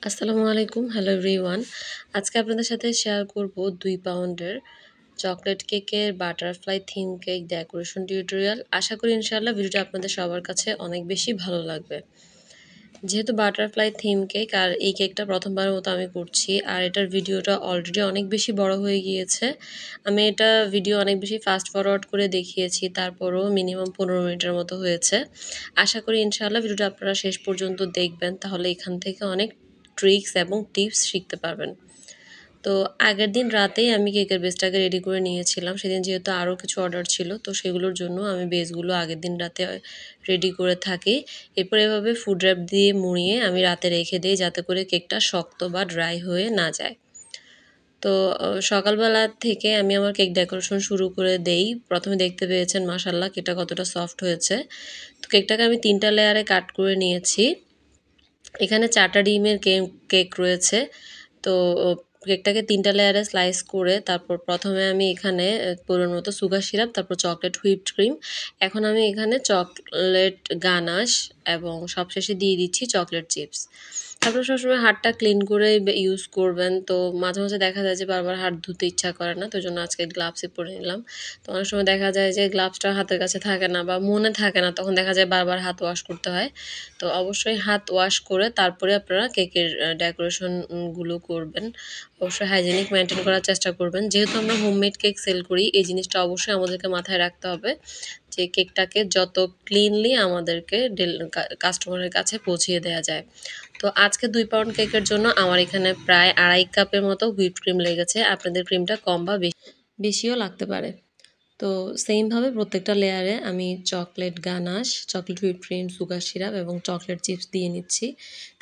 আসসালামু আলাইকুম। Hello everyone. আজকে আপনাদের সাথে শেয়ার করব 2 পাউন্ডের চকোলেট কেকের butterfly theme cake decoration tutorial. আশা করি ইনশাআল্লাহ ভিডিওটা আপনাদের সবার কাছে অনেক বেশি ভালো লাগবে। যেহেতু বাটারফ্লাই থিম কেক আর এই কেকটা প্রথমবারের মতো আমি করছি আর এটার ভিডিওটা অলরেডি অনেক বেশি বড় হয়ে গিয়েছে। আমি এটা ভিডিও অনেক বেশি ফাস্ট ফরওয়ার্ড করে দেখিয়েছি, তারপরও মিনিমাম 15 মিনিটের মতো হয়েছে। আশা করি ইনশাআল্লাহ ভিডিওটা আপনারা শেষ পর্যন্ত দেখবেন, তাহলে এখান থেকে অনেক ট্রিক্স এবং টিপস শিখতে পারবেন। তো আগের দিন রাতেই আমি কেকের বেসটাকে রেডি করে নিয়েছিলাম। সেদিন যেহেতু আরও কিছু অর্ডার ছিল, তো সেগুলোর জন্য আমি বেসগুলো আগের দিন রাতে রেডি করে থাকি। এরপর এভাবে ফুড র্যাপ দিয়ে মুড়িয়ে আমি রাতে রেখে দিই, যাতে করে কেকটা শক্ত বা ড্রাই হয়ে না যায়। তো সকালবেলা থেকে আমি আমার কেক ডেকোরেশন শুরু করে দেই। প্রথমে দেখতে পেয়েছেন মাশাআল্লাহ কেকটা কতটা সফট হয়েছে। তো কেকটাকে আমি 3টা লেয়ারে কাট করে নিয়েছি। এখানে 4টা ডিমের কেক রয়েছে। তো কেকটাকে 3টা লেয়ারে স্লাইস করে তারপর প্রথমে আমি এখানে পরিমাণ মতো সুগার সিরাপ, তারপর চকলেট হুইপড ক্রিম। এখন আমি এখানে চকলেট গানাশ এবং সবশেষে দিয়ে দিচ্ছি চকলেট চিপস। তারপর সবসময় হাতটা ক্লিন করে ইউজ করবেন। তো মাঝে মাঝে দেখা যায় যে বারবার হাত ধুতে ইচ্ছা করে না, তো জন্য আজকে গ্লাভসে পরে নিলাম। তো অনেক সময় দেখা যায় যে গ্লাভসটা হাতের কাছে থাকে না বা মনে থাকে না, তখন দেখা যায় বারবার হাত ওয়াশ করতে হয়। তো অবশ্যই হাত ওয়াশ করে তারপরে আপনারা কেকের ডেকোরেশন গুলো করবেন। অবশ্যই হাইজেনিক মেনটেন করার চেষ্টা করবেন। যেহেতু আমরা হোমমেড কেক সেল করি, এই জিনিসটা অবশ্যই আমাদেরকে মাথায় রাখতে হবে যে কেকটাকে যত ক্লিনলি আমাদেরকে কাস্টমারের কাছে পৌঁছিয়ে দেওয়া যায়। তো আজকে 2 পাউন্ড কেকের জন্য আমার এখানে প্রায় 2.5 কাপের মতো হুইপড ক্রিম লেগেছে। আপনাদের ক্রিমটা কম বা বেশিও লাগতে পারে। তো সেমভাবে প্রত্যেকটা লেয়ারে আমি chocolate ganache, chocolate whip cream, sugar syrup এবং চকলেট চিপস দিয়ে নিচ্ছি।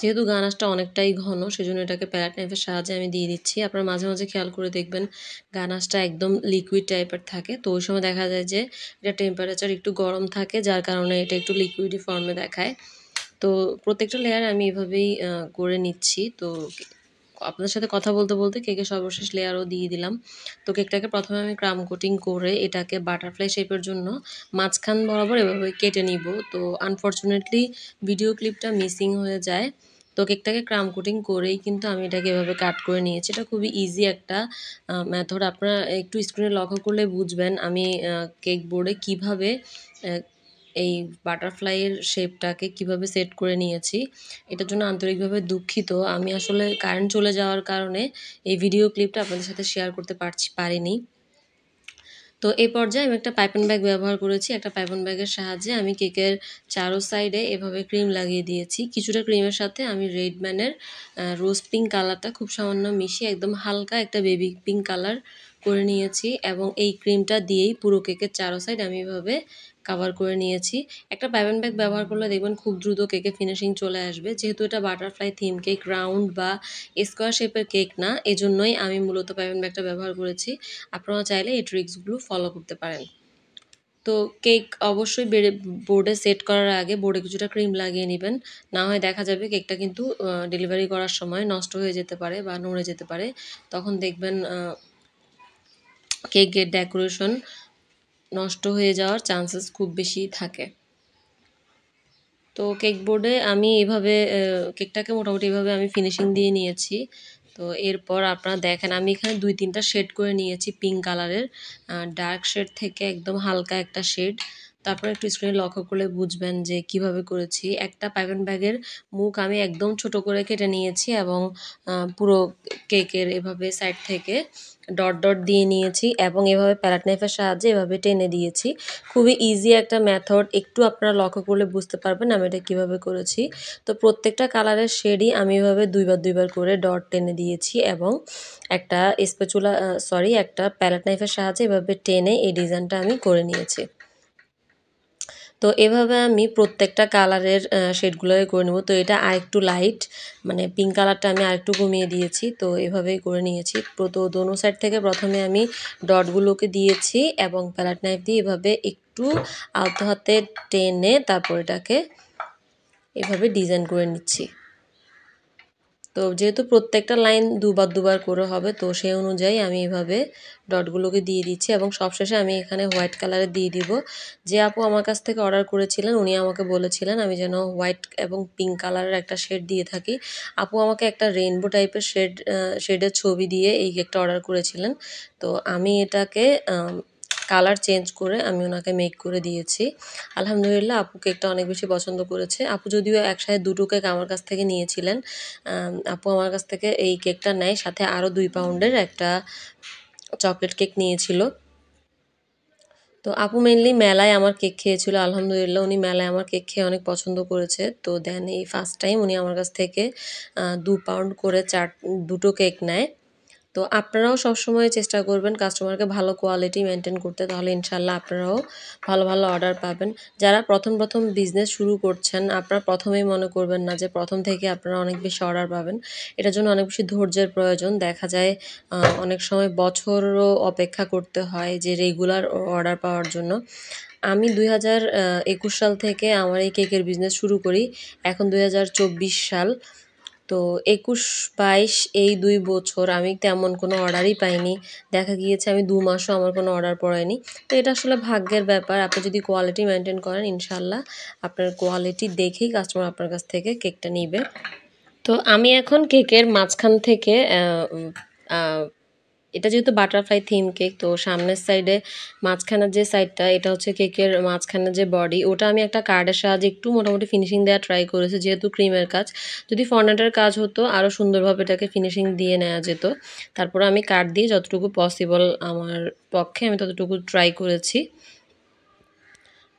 যেহেতু গানাশটা অনেকটাই ঘন, সেজন্য এটাকে প্যালেট নাইফের সাহায্যে আমি দিয়ে দিচ্ছি। আপনারা মাঝে মাঝে খেয়াল করে দেখবেন গানাশটা একদম লিকুইড টাইপের থাকে। তো ওই সময় দেখা যায় যে এটা টেম্পারেচার একটু গরম থাকে, যার কারণে এটা একটু লিকুইডি ফর্মে দেখায়। তো প্রত্যেকটা লেয়ার আমি এভাবেই করে নিচ্ছি। তো আপনাদের সাথে কথা বলতে বলতে কেকের সর্বশেষ লেয়ারও দিয়ে দিলাম। তো কেকটাকে প্রথমে আমি ক্রাম কোটিং করে এটাকে বাটারফ্লাই শেপের জন্য মাঝখান বরাবর এভাবে কেটে নিব। তো আনফরচুনেটলি ভিডিও ক্লিপটা মিসিং হয়ে যায়। তো কেকটাকে ক্রাম কোটিং করেই কিন্তু আমি এটাকে এভাবে কাট করে নিয়েছি। এটা খুবই ইজি একটা মেথড। আপনারা একটু স্ক্রিনে লক্ষ্য করলে বুঝবেন আমি কেক বোর্ডে কীভাবে এই বাটারফ্লাইয়ের শেপটাকে কিভাবে সেট করে নিয়েছি। এটার জন্য আন্তরিকভাবে দুঃখিত। আমি আসলে কারেন্ট চলে যাওয়ার কারণে এই ভিডিও ক্লিপটা আপনাদের সাথে শেয়ার করতে পারিনি। তো এই পর্যায়ে আমি একটা পাইপিং ব্যাগ ব্যবহার করেছি। একটা পাইপিং ব্যাগের সাহায্যে আমি কেকের চারো সাইডে এভাবে ক্রিম লাগিয়ে দিয়েছি। কিছুটা ক্রিমের সাথে আমি রেড ম্যানের রোজ পিঙ্ক কালারটা খুব সামান্য মিশিয়ে একদম হালকা একটা বেবি পিঙ্ক কালার করে নিয়েছি এবং এই ক্রিমটা দিয়েই পুরো কেকের চারো সাইড আমি এভাবে কাভার করে নিয়েছি। একটা পাইপিং ব্যাগ ব্যবহার করলে দেখবেন খুব দ্রুত কেকে ফিনিশিং চলে আসবে। যেহেতু এটা বাটারফ্লাই থিম কেক, রাউন্ড বা স্কোয়ার শেপের কেক না, এজন্যই আমি মূলত পাইপিং ব্যাগটা ব্যবহার করেছি। আপনারা চাইলে এই ট্রিক্সগুলো ফলো করতে পারেন। তো কেক অবশ্যই বোর্ডে সেট করার আগে বোর্ডে কিছুটা ক্রিম লাগিয়ে নেবেন। না হয় দেখা যাবে কেকটা কিন্তু ডেলিভারি করার সময় নষ্ট হয়ে যেতে পারে বা নড়ে যেতে পারে। তখন দেখবেন কেকের ডেকোরেশন নষ্ট হয়ে যাওয়ার চান্সেস খুব বেশি থাকে। তো কেক বোর্ডে আমি এভাবে কেকটাকে মোটামুটি এভাবে আমি ফিনিশিং দিয়ে নিয়েছি। তো এরপর আপনারা দেখেন আমি এখানে 2-3টা শেড করে নিয়েছি পিঙ্ক কালারের, ডার্ক শেড থেকে একদম হালকা একটা শেড। তারপরে একটু স্ক্রিনে লক্ষ্য করলে বুঝবেন যে কিভাবে করেছি। একটা পাইপিং ব্যাগের মুখ আমি একদম ছোট করে কেটে নিয়েছি এবং পুরো কেকের এভাবে সাইড থেকে ডট ডট দিয়ে নিয়েছি এবং এভাবে প্যালেট নাইফের সাহায্যে এভাবে টেনে দিয়েছি। খুবই ইজি একটা মেথড। একটু আপনারা লক্ষ্য করলে বুঝতে পারবেন আমি এটা কীভাবে করেছি। তো প্রত্যেকটা কালারের শেডই আমি এভাবে 2 বার করে ডট টেনে দিয়েছি এবং একটা একটা প্যালেট নাইফের সাহায্যে এভাবে টেনে এই ডিজাইনটা আমি করে নিয়েছি। তো এভাবে আমি প্রত্যেকটা কালারের শেডগুলোই করে নেব। তো এটা আরেকটু লাইট, মানে পিঙ্ক কালারটা আমি আরেকটু কমিয়ে দিয়েছি। তো এভাবেই করে নিয়েছি। তো দোনো সাইড থেকে প্রথমে আমি ডটগুলোকে দিয়েছি এবং প্যালেট নাইফ দিয়ে এভাবে একটু আলতো হাতে টেনে তারপর এটাকে এভাবে ডিজাইন করে নিচ্ছি। তো যেহেতু প্রত্যেকটা লাইন দুবার করে হবে, তো সেই অনুযায়ী আমি এভাবে ডটগুলোকে দিয়ে দিচ্ছি এবং সবশেষে আমি এখানে হোয়াইট কালারে দিয়ে দিব। যে আপু আমার কাছ থেকে অর্ডার করেছিলেন উনি আমাকে বলেছিলেন আমি যেন হোয়াইট এবং পিঙ্ক কালারের একটা শেড দিয়ে থাকি। আপু আমাকে একটা রেইনবো টাইপের শেডের ছবি দিয়ে এই কেকটা অর্ডার করেছিলেন। তো আমি এটাকে কালার চেঞ্জ করে আমি ওনাকে মেক করে দিয়েছি। আলহামদুলিল্লাহ আপু কেকটা অনেক বেশি পছন্দ করেছে। আপু যদিও একসাথে 2টো কেক আমার কাছ থেকে নিয়েছিলেন। আপু আমার কাছ থেকে এই কেকটা নেয়, সাথে আরও 2 পাউন্ডের একটা চকলেট কেক নিয়েছিল। তো আপু মেইনলি মেলায় আমার কেক খেয়েছিল। আলহামদুলিল্লাহ উনি মেলায় আমার কেক খেয়ে অনেক পছন্দ করেছে। তো দেন এই ফার্স্ট টাইম উনি আমার কাছ থেকে 2 পাউন্ড করে 2টো কেক নেয়। তো আপনারাও সবসময় চেষ্টা করবেন কাস্টমারকে ভালো কোয়ালিটি মেনটেন করতে, তাহলে ইনশাল্লাহ আপনারাও ভালো অর্ডার পাবেন। যারা প্রথম বিজনেস শুরু করছেন, আপনারা প্রথমেই মনে করবেন না যে প্রথম থেকে আপনারা অনেক বেশি অর্ডার পাবেন। এটার জন্য অনেক বেশি ধৈর্যের প্রয়োজন। দেখা যায় অনেক সময় বছরও অপেক্ষা করতে হয় যে রেগুলার অর্ডার পাওয়ার জন্য। আমি 2021 সাল থেকে আমার এই কেকের বিজনেস শুরু করি। এখন 2024 সাল। তো 21-22 এই 2 বছর আমি তেমন কোনো অর্ডারই পাইনি। দেখা গিয়েছে আমি 2 মাসও আমার কোনো অর্ডার পড়েনি। তো এটা আসলে ভাগ্যের ব্যাপার। আপনি যদি কোয়ালিটি মেইনটেইন করেন ইনশাআল্লাহ আপনার কোয়ালিটি দেখেই কাস্টমার আপনার কাছ থেকে কেকটা নিবে। তো আমি এখন কেকের মাঝখান থেকে আ এটা যেহেতু বাটারফ্লাই থিম কেক, তো সামনের সাইডে মাঝখানের যে সাইডটা এটা হচ্ছে কেকের মাঝখানের যে বডি, ওটা আমি একটা কার্ডের সাহায্যে একটু মোটামুটি ফিনিশিং দেওয়ার ট্রাই করেছি, যেহেতু ক্রিমের কাজ। যদি ফর্নেটের কাজ হতো আরও সুন্দরভাবে এটাকে ফিনিশিং দিয়ে নেওয়া যেত। তারপরে আমি কার্ড দিয়ে যতটুকু পসিবল আমার পক্ষে আমি ততটুকু ট্রাই করেছি।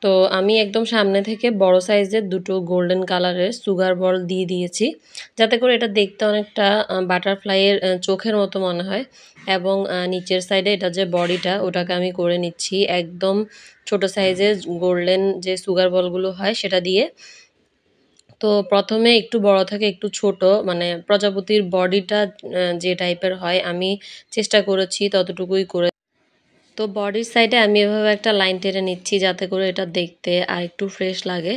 তো আমি একদম সামনে থেকে বড় সাইজের 2টো গোল্ডেন কালারের সুগার বল দিয়ে দিয়েছি, যাতে করে এটা দেখতে অনেকটা বাটারফ্লাইয়ের চোখের মতো মনে হয়। এবং নিচের সাইডে এটা যে বডিটা ওটাকে আমি করে নিচ্ছি একদম ছোট সাইজের গোল্ডেন যে সুগার বলগুলো হয় সেটা দিয়ে। তো প্রথমে একটু বড় থেকে একটু ছোট, মানে প্রজাপতির বডিটা যে টাইপের হয় আমি চেষ্টা করেছি ততটুকুই করে। তো বডির সাইডে আমি এভাবে একটা লাইন টেনে নিচ্ছি যাতে করে এটা দেখতে আর একটু ফ্রেশ লাগে।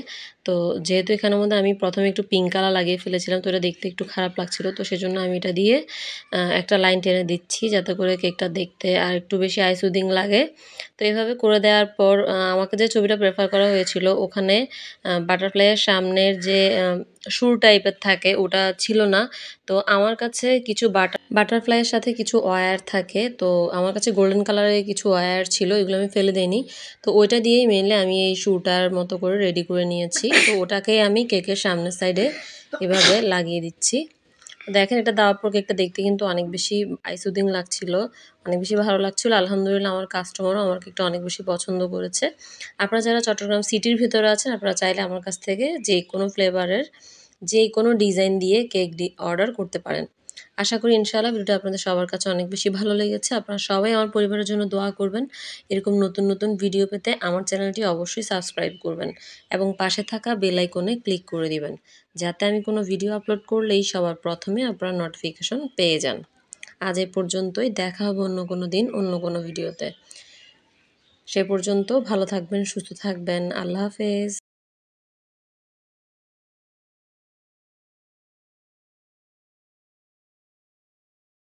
তো যেহেতু এখানের মধ্যে আমি প্রথমে একটু পিঙ্ক কালার লাগিয়ে ফেলেছিলাম, তো এটা দেখতে একটু খারাপ লাগছিল, তো সেজন্য আমি এটা দিয়ে একটা লাইন টেনে দিচ্ছি যাতে করে কেকটা দেখতে আর একটু বেশি আই সুদিং লাগে। তো এভাবে করে দেওয়ার পর আমাকে যে ছবিটা প্রেফার করা হয়েছিল ওখানে বাটারফ্লাইয়ের সামনের যে শুঁড় টাইপের থাকে ওটা ছিল না। তো আমার কাছে কিছু বাটারফ্লাইয়ের সাথে কিছু ওয়্যার থাকে, তো আমার কাছে গোল্ডেন কালারের কিছু ওয়্যার ছিল, এগুলো আমি ফেলে দেইনি। তো ওইটা দিয়েই মেনলি আমি এই শুটার মতো করে রেডি করে নিয়েছি। তো ওটাকেই আমি কেকের সামনের সাইডে এভাবে লাগিয়ে দিচ্ছি। দেখেন এটা দেওয়ার পর কেকটা দেখতে কিন্তু অনেক বেশি আইসুদিং লাগছিল, অনেক বেশি ভালো লাগছিল। আলহামদুলিল্লাহ আমার কাস্টমারও আমার কেকটা অনেক বেশি পছন্দ করেছে। আপনারা যারা চট্টগ্রাম সিটির ভিতরে আছেন আপনারা চাইলে আমার কাছ থেকে যে কোনো ফ্লেভারের যে কোনো ডিজাইন দিয়ে কেক অর্ডার করতে পারেন। আশা করি ইনশাআল্লাহ ভিডিওটা আপনাদের সবার কাছে অনেক বেশি ভালো লেগেছে। আপনারা সবাই আমার পরিবারের জন্য দোয়া করবেন। এরকম নতুন ভিডিও পেতে আমার চ্যানেলটি অবশ্যই সাবস্ক্রাইব করবেন এবং পাশে থাকা বেল আইকনে ক্লিক করে দিবেন, যাতে আমি কোনো ভিডিও আপলোড করলেই সবার প্রথমে আপনারা নোটিফিকেশন পেয়ে যান। আজ এ পর্যন্তই, দেখা হবে অন্য কোনো দিন অন্য কোনো ভিডিওতে। সে পর্যন্ত ভালো থাকবেন, সুস্থ থাকবেন। আল্লাহ হাফেজ।